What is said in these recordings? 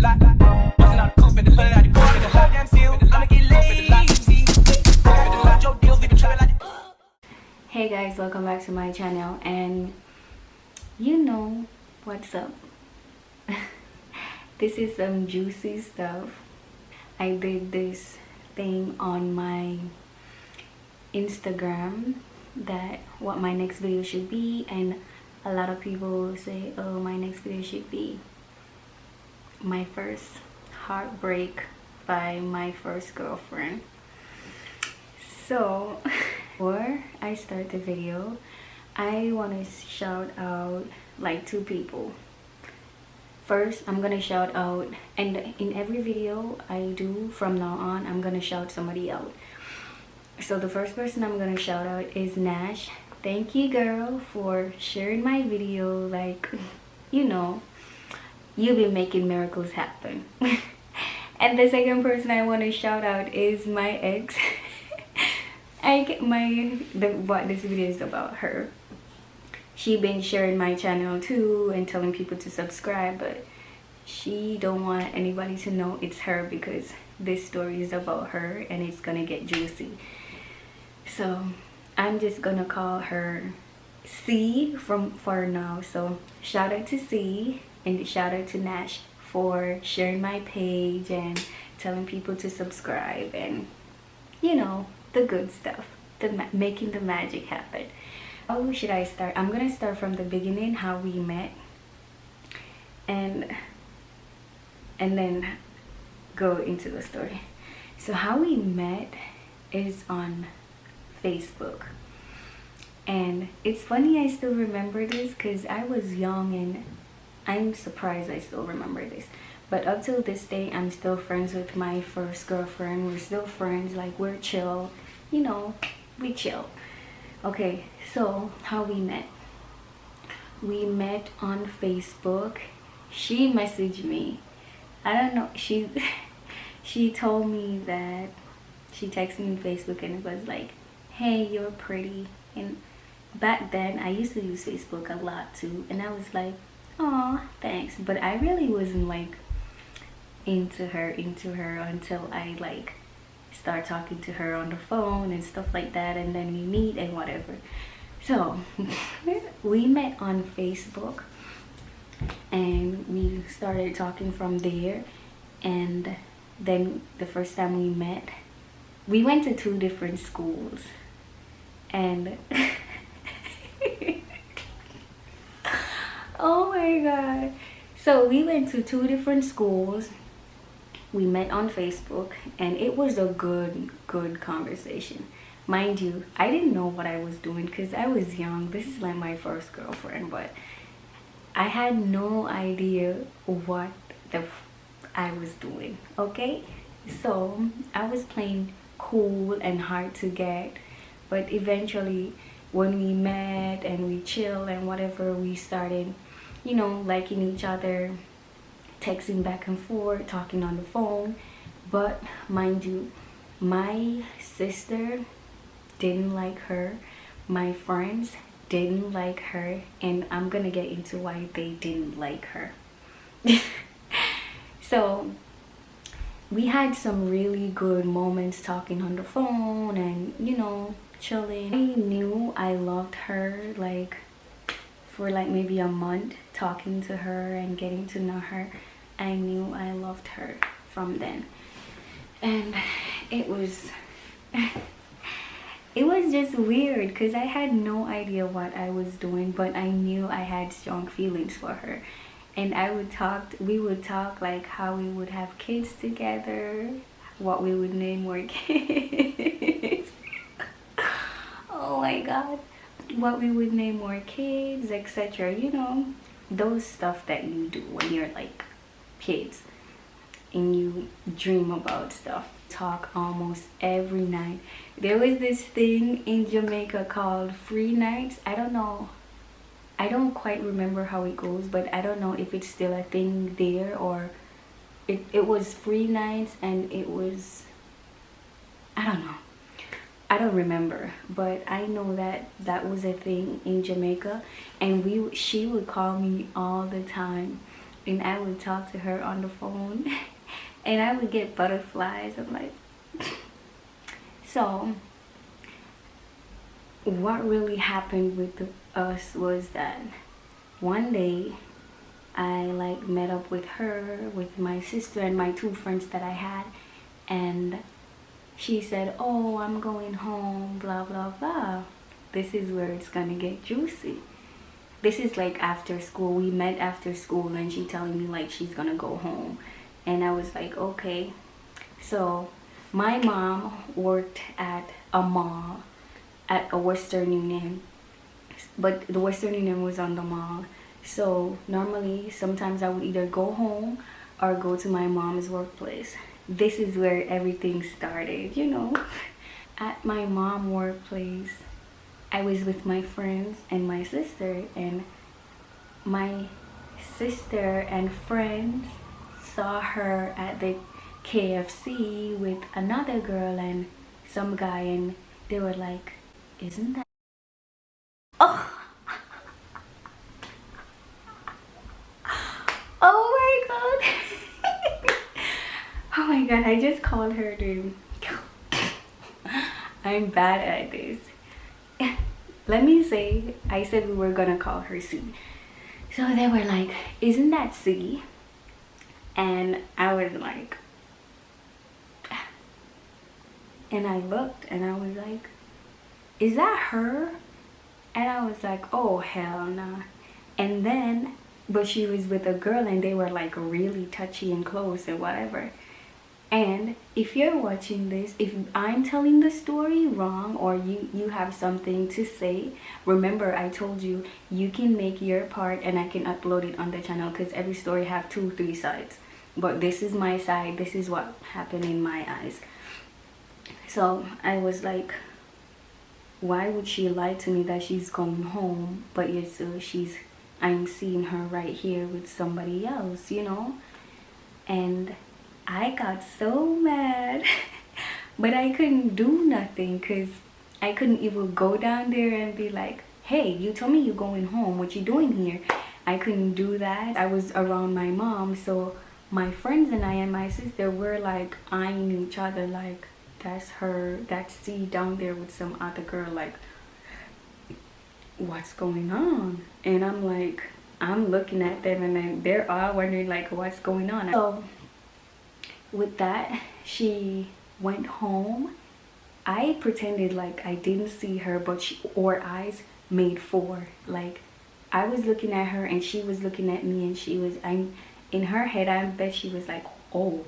lot. Bustin' out the coupe and the hood out the car. The whole damn seal, I'ma get lazy. Your deals, we can try like. Hey guys, welcome back to my channel, and you know what's up. This is some juicy stuff. I did this thing on my Instagram that what my next video should be, and a lot of people say, oh, my next video should be my first heartbreak by my first girlfriend. So before I start the video, I want to shout out like two people. First, I'm gonna shout out, and in every video I do from now on, I'm gonna shout somebody out. So the first person I'm gonna shout out is Nash. Thank you, girl, for sharing my video. Like, you know, you've been making miracles happen. And the second person I want to shout out is my ex. What this video is about her. She been sharing my channel too and telling people to subscribe, but she don't want anybody to know it's her because this story is about her and it's gonna get juicy. So I'm just gonna call her C for now. So shout out to C and shout out to Nash for sharing my page and telling people to subscribe and, you know, the good stuff, making the magic happen. Oh, should I start? I'm gonna start from the beginning, how we met, and then go into the story. So how we met is on Facebook, and it's funny I still remember this because I was young and I'm surprised I still remember this. But up till this day, I'm still friends with my first girlfriend. We're still friends, like we're chill, you know, we chill. Okay, so how we met. We met on Facebook. She messaged me. I don't know, she told me that she texted me on Facebook and it was like, hey, you're pretty. And back then I used to use Facebook a lot too, and I was like, oh, thanks. But I really wasn't like into her until I like start talking to her on the phone and stuff like that, and then we meet and whatever. So we met on Facebook and we started talking from there. And then the first time we met, we went to two different schools, and oh my god. So we went to two different schools. We met on Facebook and it was a good conversation. Mind you, I didn't know what I was doing because I was young. This is like my first girlfriend, but I had no idea what I was doing, okay? So I was playing cool and hard to get, but eventually when we met and we chilled and whatever, we started, you know, liking each other, texting back and forth, talking on the phone. But mind you, my sister didn't like her, my friends didn't like her, and I'm gonna get into why they didn't like her. So we had some really good moments talking on the phone and, you know, chilling. I knew I loved her like for like maybe a month, talking to her and getting to know her. I knew I loved her from then, and it was just weird because I had no idea what I was doing, but I knew I had strong feelings for her. And we would talk like how we would have kids together, what we would name our kids. Oh my god, what we would name our kids, etc. You know, those stuff that you do when you're like kids and you dream about stuff. Talk almost every night. There was this thing in Jamaica called free nights. I don't quite remember how it goes, but I don't know if it's still a thing there, or it was free nights, and it was, I don't know, I don't remember, but I know that that was a thing in Jamaica, and she would call me all the time and I would talk to her on the phone and I would get butterflies. I'm like, so what really happened with us was that one day I like met up with her, with my sister and my two friends that I had, and she said, oh, I'm going home, blah blah blah. This is where it's gonna get juicy. This is like after school. We met after school and she telling me like she's gonna go home, and I was like, okay. So my mom worked at a mall, at a Western Union, but the Western Union was on the mall. So normally sometimes I would either go home or go to my mom's workplace. This is where everything started, you know. At my mom's workplace, I was with my friends and my sister, and my sister and friends saw her at the KFC with another girl and some guy, and they were like, isn't that, oh, oh my god. Oh my god, I just called her name. I'm bad at this. Let me say, I said we were gonna call her C. So they were like, isn't that C? And I was like, and I looked and I was like, is that her? And I was like, oh hell nah. And then, but she was with a girl and they were like really touchy and close and whatever. And if you're watching this, if I'm telling the story wrong or you have something to say, remember I told you you can make your part and I can upload it on the channel, because every story have 2-3 sides. But this is my side. This is what happened in my eyes. So I was like, why would she lie to me that she's going home, but yet I'm seeing her right here with somebody else, you know? And I got so mad. But I couldn't do nothing, because I couldn't even go down there and be like, hey, you told me you're going home, what you doing here? I couldn't do that. I was around my mom, so my friends and I and my sister were like eyeing each other like, that's her, that's C down there with some other girl, like what's going on? And I'm like, I'm looking at them and then they're all wondering like what's going on. So with that, she went home. I pretended like I didn't see her, but our eyes made 4. Like I was looking at her and she was looking at me, and I'm in her head, I bet she was like, oh.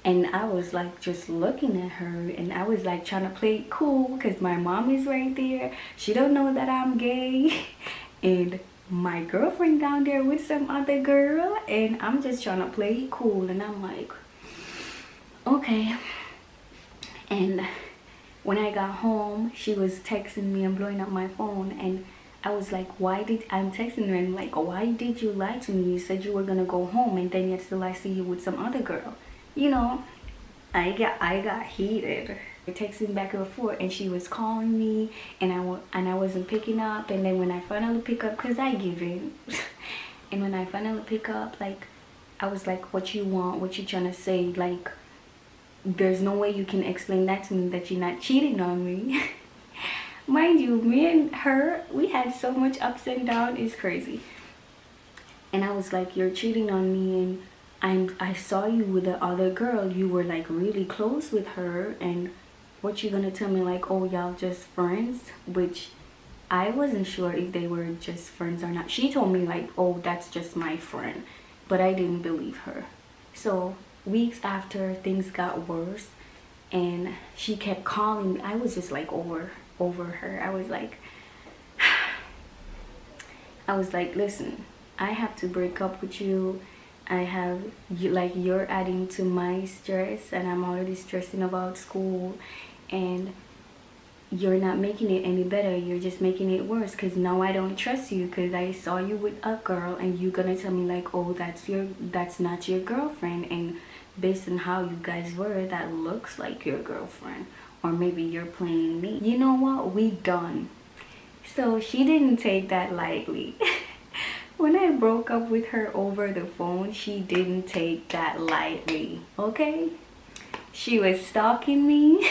And I was like just looking at her, and I was like trying to play it cool because my mom is right there. She don't know that I'm gay. And my girlfriend down there with some other girl, and I'm just trying to play it cool. And I'm like, okay. And when I got home, she was texting me and blowing up my phone, and I was like, I'm texting her and like, why did you lie to me? You said you were gonna go home, and then yet still I see you with some other girl. You know, I got heated. Texting back and forth, and she was calling me, and I wasn't picking up. And then when I finally pick up, because I give in, and when I finally pick up, like I was like, what you want, what you trying to say? Like, there's no way you can explain that to me that you're not cheating on me. Mind you, me and her, we had so much ups and downs, it's crazy. And I was like, you're cheating on me, and I saw you with the other girl. You were like really close with her, and what you gonna tell me like, oh, y'all just friends? Which I wasn't sure if they were just friends or not. She told me like, oh, that's just my friend, but I didn't believe her. So weeks after, things got worse, and she kept calling me. I was just like over her. I was like, listen, I have to break up with you. You're adding to my stress, and I'm already stressing about school, and you're not making it any better. You're just making it worse, because now I don't trust you, because I saw you with a girl, and you're gonna tell me like, oh, that's not your girlfriend, and based on how you guys were, that looks like your girlfriend, or maybe you're playing me. You know what, we done. So she didn't take that lightly. When I broke up with her over the phone, she didn't take that lightly, okay? She was stalking me.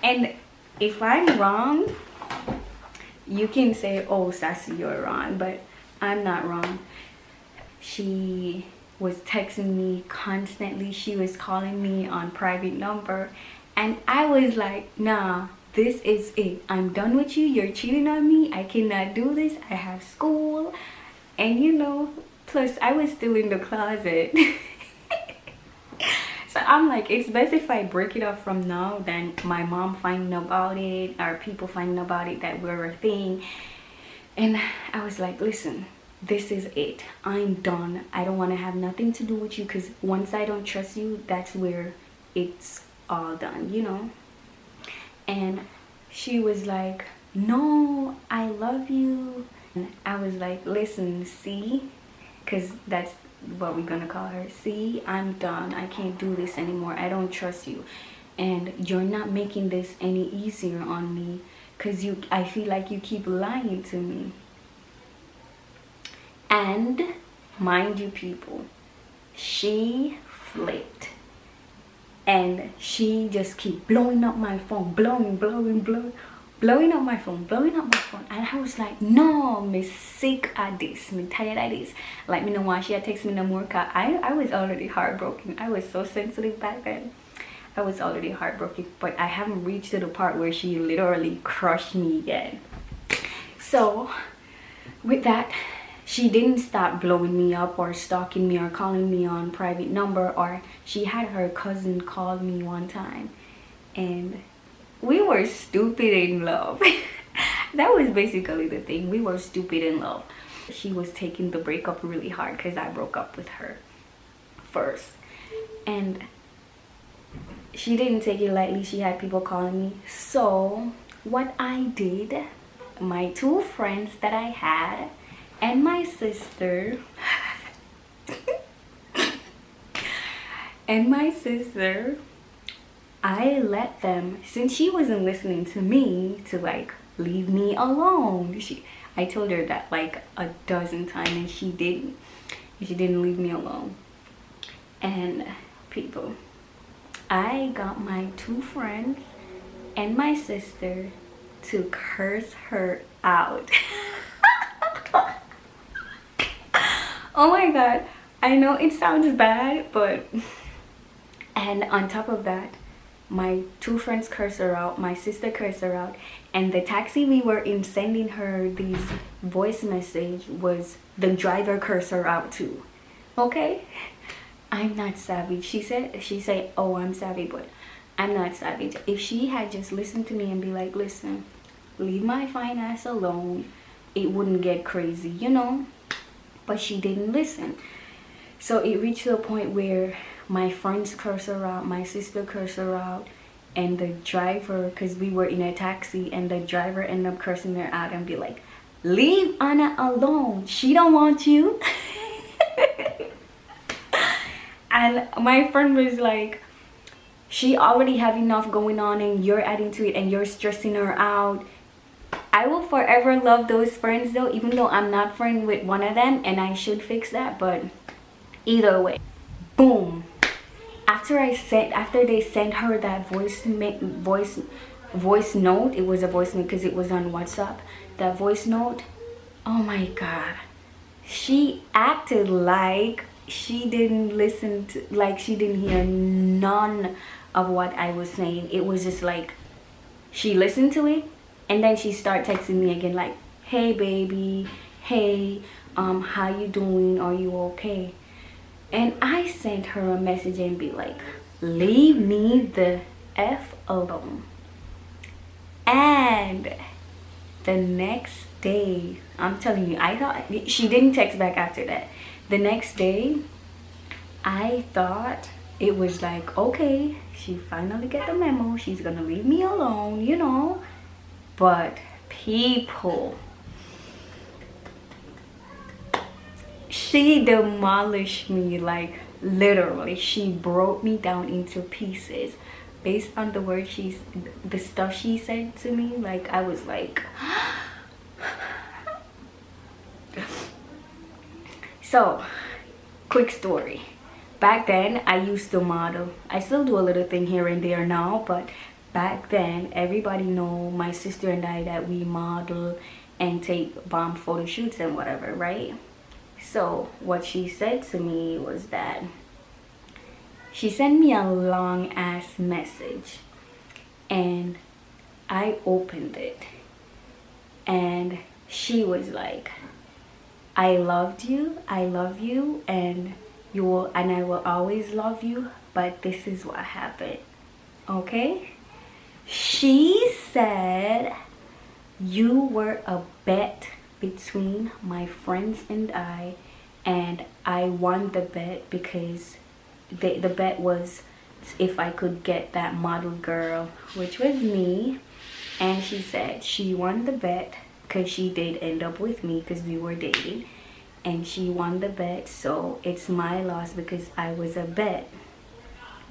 And if I'm wrong, you can say, oh, Sassii, you're wrong, but I'm not wrong. She was texting me constantly. She was calling me on private number. And I was like, nah, this is it. I'm done with you. You're cheating on me. I cannot do this. I have school. And you know, plus I was still in the closet. So I'm like, it's best if I break it off from now than my mom finding about it or people finding about it that we're a thing. And I was like, listen, this is it. I'm done. I don't want to have nothing to do with you, because once I don't trust you, that's where it's all done, you know. And she was like, no, I love you. And I was like, listen, see, because that's what we're gonna call her. See, I'm done. I can't do this anymore. I don't trust you, and you're not making this any easier on me, because I feel like you keep lying to me. And mind you, people, she flipped. And she just keep blowing up my phone, blowing up my phone. And I was like, no, me sick at this, me tired at this. Like, me no want she text me no more, cause I was already heartbroken. I was so sensitive back then. I was already heartbroken, but I haven't reached to the part where she literally crushed me yet. So with that, she didn't stop blowing me up or stalking me or calling me on private number, or she had her cousin call me one time, and we were stupid in love. That was basically the thing. We were stupid in love. She was taking the breakup really hard because I broke up with her first, and she didn't take it lightly. She had people calling me. So what I did, my two friends that I had and my sister I let them, since she wasn't listening to me, to like leave me alone. I told her that like a dozen times, and she didn't leave me alone. And people, I got my two friends and my sister to curse her out. Oh my god, I know it sounds bad, but, and on top of that, my two friends cursed her out, my sister cursed her out, and the taxi we were in sending her these voice message was the driver cursed her out too. Okay, I'm not savage. She said, oh, I'm savage, but I'm not savage. If she had just listened to me and be like, listen, leave my fine ass alone, it wouldn't get crazy, you know. But she didn't listen. So it reached to a point where my friends cursed her out, my sister cursed her out, and the driver, because we were in a taxi, and the driver ended up cursing her out and be like, leave Anna alone, she don't want you. And my friend was like, she already have enough going on and you're adding to it and you're stressing her out. I will forever love those friends though, even though I'm not friends with one of them, and I should fix that. But either way, boom, after they sent her that voice note, it was a voice note because it was on WhatsApp, that voice note, oh my god, she acted like she didn't listen to, like she didn't hear none of what I was saying. It was just like she listened to it, and then she started texting me again like, hey baby, hey, how you doing, are you okay? And I sent her a message and be like, leave me the F alone. And the next day, I'm telling you, I thought she didn't text back after that. The next day, I thought it was like, okay, she finally get the memo, she's gonna leave me alone, you know. But people, she demolished me, like literally. She broke me down into pieces based on the words the stuff she said to me. Like I was like, So, quick story. Back then, I used to model. I still do a little thing here and there now, but back then, everybody know my sister and I that we model and take bomb photo shoots and whatever, right? So, what she said to me was that she sent me a long ass message, and I opened it, and she was like, I loved you, I love you, and I will always love you, but this is what happened. Okay? She said you were a bet between my friends and I won the bet because the bet was if I could get that model girl, which was me. And she said she won the bet because she did end up with me because we were dating, and she won the bet, so it's my loss because I was a bet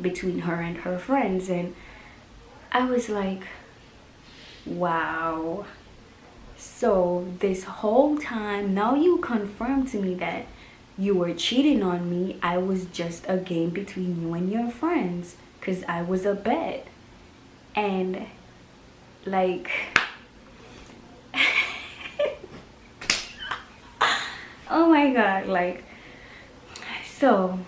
between her and her friends. And I was like, wow. So this whole time, now you confirmed to me that you were cheating on me. I was just a game between you and your friends because I was a bet. And like, oh my god, like, so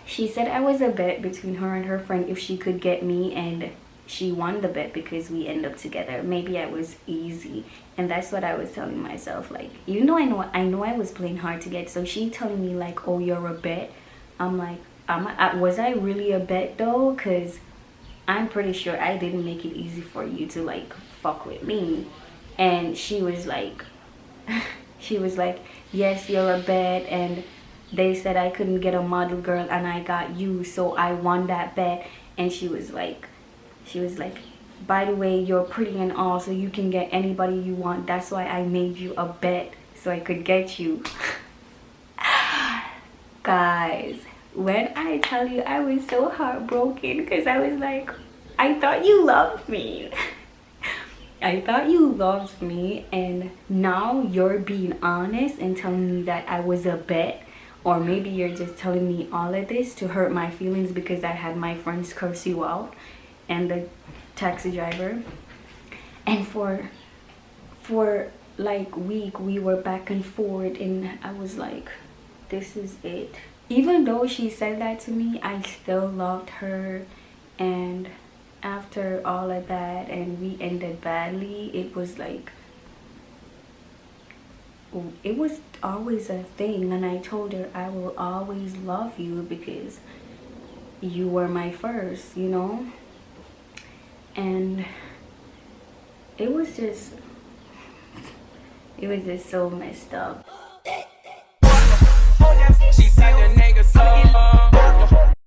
she said I was a bet between her and her friend if she could get me, and she won the bet because we end up together. Maybe I was easy, and that's what I was telling myself. Like, even though I know I was playing hard to get, so she telling me like, oh, you're a bet. I'm like, was I really a bet though? Because I'm pretty sure I didn't make it easy for you to like fuck with me. And she was like she was like, yes, you're a bet, and they said I couldn't get a model girl and I got you, so I won that bet. And she was like, by the way, you're pretty and all, so you can get anybody you want. That's why I made you a bet, so I could get you. Guys, when I tell you, I was so heartbroken because I was like, I thought you loved me. I thought you loved me, and now you're being honest and telling me that I was a bet. Or maybe you're just telling me all of this to hurt my feelings because I had my friends curse you out and the taxi driver. And for like week we were back and forth, and I was like, this is it. Even though she said that to me, I still loved her. And after all of that and we ended badly, it was like, it was always a thing. And I told her I will always love you because you were my first, you know. And it was just so messed up. She said the nigga so